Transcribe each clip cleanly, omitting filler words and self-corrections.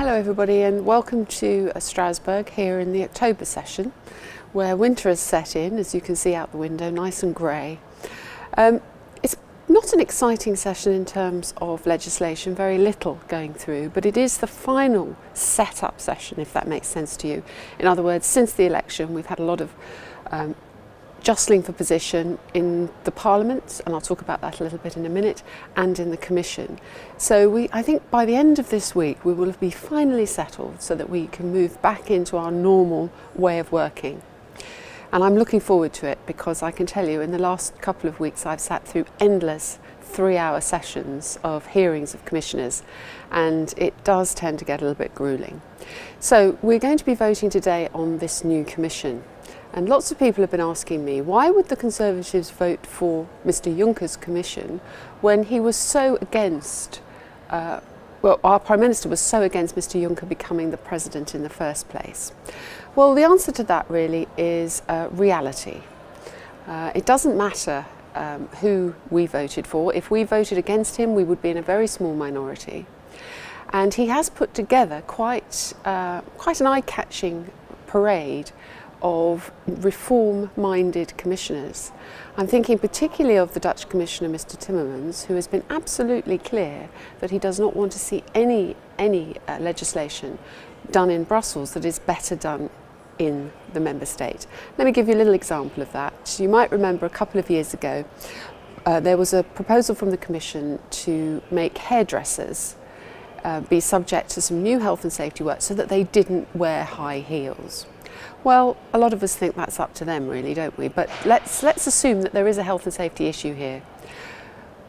Hello everybody and welcome to Strasbourg here in the October session where winter has set in, as you can see out the window, nice and grey. It's not an exciting session in terms of legislation, very little going through, but it is the final set-up session, if that makes sense to you. In other words, since the election we've had a lot of jostling for position in the Parliament, and I'll talk about that a little bit in a minute, and in the Commission. So I think by the end of this week we will be finally settled so that we can move back into our normal way of working. And I'm looking forward to it because I can tell you in the last couple of weeks I've sat through endless 3-hour sessions of hearings of commissioners, and it does tend to get a little bit grueling. So we're going to be voting today on this new Commission. And lots of people have been asking me, why would the Conservatives vote for Mr Juncker's Commission when he was so against, our Prime Minister was so against Mr Juncker becoming the President in the first place? Well, the answer to that really is reality. It doesn't matter who we voted for. If we voted against him, we would be in a very small minority. And he has put together quite an eye-catching parade of reform-minded commissioners. I'm thinking particularly of the Dutch Commissioner, Mr Timmermans, who has been absolutely clear that he does not want to see any legislation done in Brussels that is better done in the member state. Let me give you a little example of that. You might remember a couple of years ago there was a proposal from the Commission to make hairdressers be subject to some new health and safety work so that they didn't wear high heels. Well, a lot of us think that's up to them really, don't we? But let's assume that there is a health and safety issue here.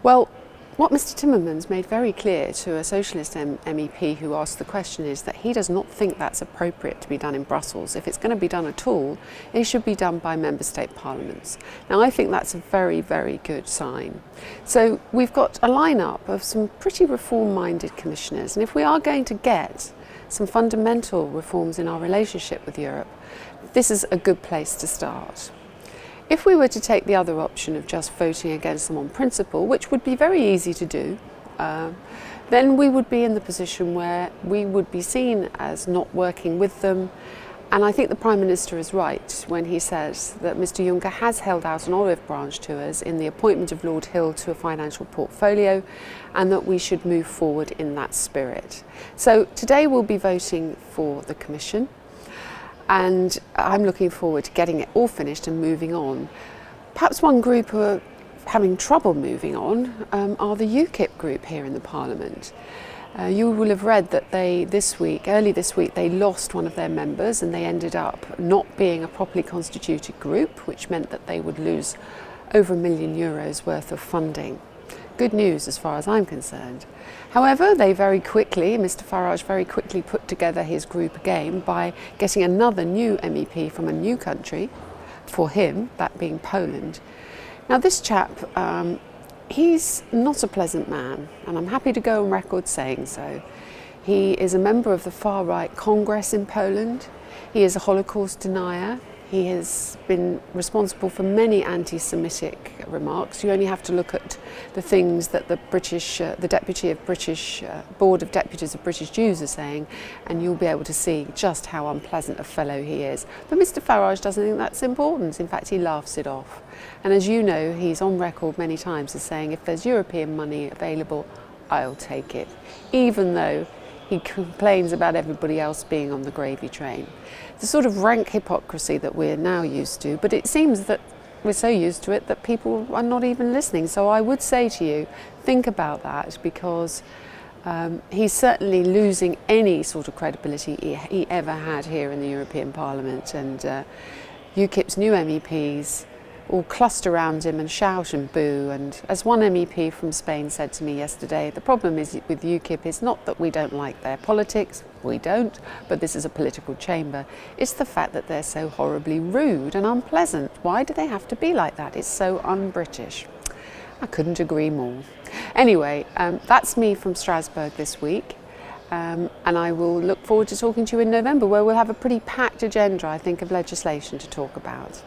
Well, what Mr Timmermans made very clear to a Socialist MEP who asked the question is that he does not think that's appropriate to be done in Brussels. If it's going to be done at all, it should be done by member state parliaments. Now, I think that's a very, very good sign. So we've got a lineup of some pretty reform-minded commissioners, and if we are going to get some fundamental reforms in our relationship with Europe, this is a good place to start. If we were to take the other option of just voting against them on principle, which would be very easy to do, then we would be in the position where we would be seen as not working with them. And I think the Prime Minister is right when he says that Mr Juncker has held out an olive branch to us in the appointment of Lord Hill to a financial portfolio, and that we should move forward in that spirit. So today we'll be voting for the Commission, and I'm looking forward to getting it all finished and moving on. Perhaps one group who are having trouble moving on are the UKIP group here in the Parliament. You will have read that early this week, they lost one of their members and they ended up not being a properly constituted group, which meant that they would lose over €1 million worth of funding. Good news as far as I'm concerned. However, Mr Farage very quickly put together his group again by getting another new MEP from a new country for him, that being Poland. Now this chap, he's not a pleasant man, and I'm happy to go on record saying so. He is a member of the far-right Congress in Poland. He is a Holocaust denier. He has been responsible for many anti-Semitic remarks. You only have to look at the things that the Board of Deputies of British Jews are saying, and you'll be able to see just how unpleasant a fellow he is. But Mr Farage doesn't think that's important. In fact, he laughs it off. And as you know, he's on record many times as saying, if there's European money available, I'll take it, even though he complains about everybody else being on the gravy train. The sort of rank hypocrisy that we're now used to, but it seems that we're so used to it that people are not even listening. So I would say to you, think about that, because he's certainly losing any sort of credibility he ever had here in the European Parliament, and UKIP's new MEPs all cluster around him and shout and boo. And as one MEP from Spain said to me yesterday, the problem is with UKIP is not that we don't like their politics, we don't, but this is a political chamber. It's the fact that they're so horribly rude and unpleasant. Why do they have to be like that? It's so un-British. I couldn't agree more. Anyway, that's me from Strasbourg this week. And I will look forward to talking to you in November, where we'll have a pretty packed agenda, I think, of legislation to talk about.